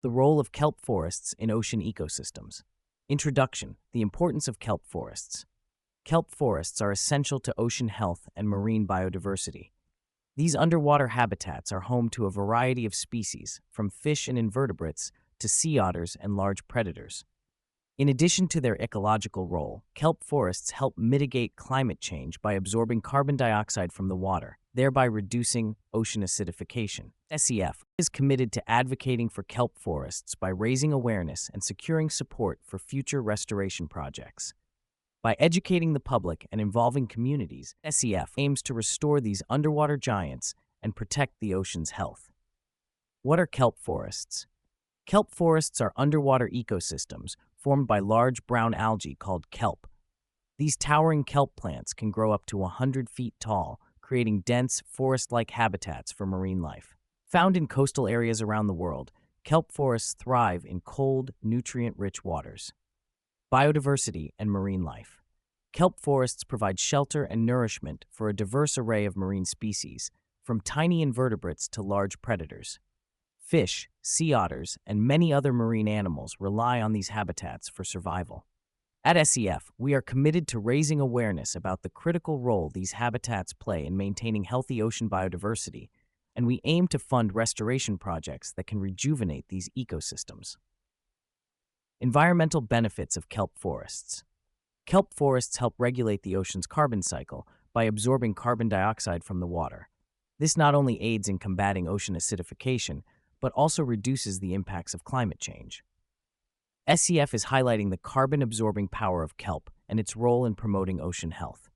The role of kelp forests in ocean ecosystems. Introduction: the importance of kelp forests. Kelp forests are essential to ocean health and marine biodiversity. These underwater habitats are home to a variety of species, from fish and invertebrates to sea otters and large predators. In addition to their ecological role, kelp forests help mitigate climate change by absorbing carbon dioxide from the water, thereby reducing ocean acidification. SEF is committed to advocating for kelp forests by raising awareness and securing support for future restoration projects. By educating the public and involving communities, SEF aims to restore these underwater giants and protect the ocean's health. What are kelp forests? Kelp forests are underwater ecosystems formed by large brown algae called kelp. These towering kelp plants can grow up to 100 feet tall, creating dense, forest-like habitats for marine life. Found in coastal areas around the world, kelp forests thrive in cold, nutrient-rich waters. Biodiversity and marine life. Kelp forests provide shelter and nourishment for a diverse array of marine species, from tiny invertebrates to large predators. Fish, sea otters, and many other marine animals rely on these habitats for survival. At SEF, we are committed to raising awareness about the critical role these habitats play in maintaining healthy ocean biodiversity, and we aim to fund restoration projects that can rejuvenate these ecosystems. Environmental benefits of kelp forests. Kelp forests help regulate the ocean's carbon cycle by absorbing carbon dioxide from the water. This not only aids in combating ocean acidification, but also reduces the impacts of climate change. SEF is highlighting the carbon-absorbing power of kelp and its role in promoting ocean health.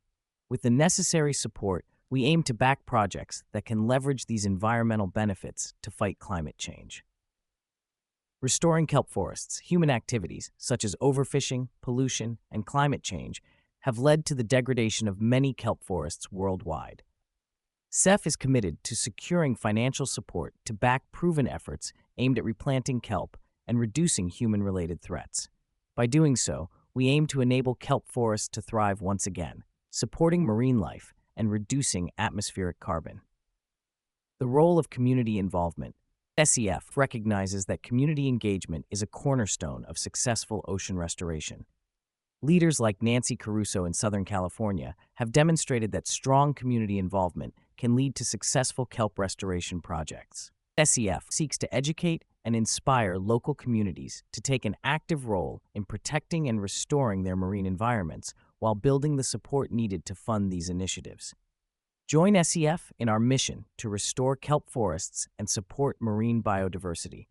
With the necessary support, we aim to back projects that can leverage these environmental benefits to fight climate change. Restoring kelp forests. Human activities, such as overfishing, pollution, and climate change, have led to the degradation of many kelp forests worldwide. SEF is committed to securing financial support to back proven efforts aimed at replanting kelp and reducing human-related threats. By doing so, we aim to enable kelp forests to thrive once again, supporting marine life and reducing atmospheric carbon. The role of community involvement. SEF recognizes that community engagement is a cornerstone of successful ocean restoration. Leaders like Nancy Caruso in Southern California have demonstrated that strong community involvement can lead to successful kelp restoration projects. SEF seeks to educate and inspire local communities to take an active role in protecting and restoring their marine environments while building the support needed to fund these initiatives. Join SEF in our mission to restore kelp forests and support marine biodiversity.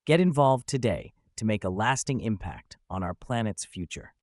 Get involved today to make a lasting impact on our planet's future.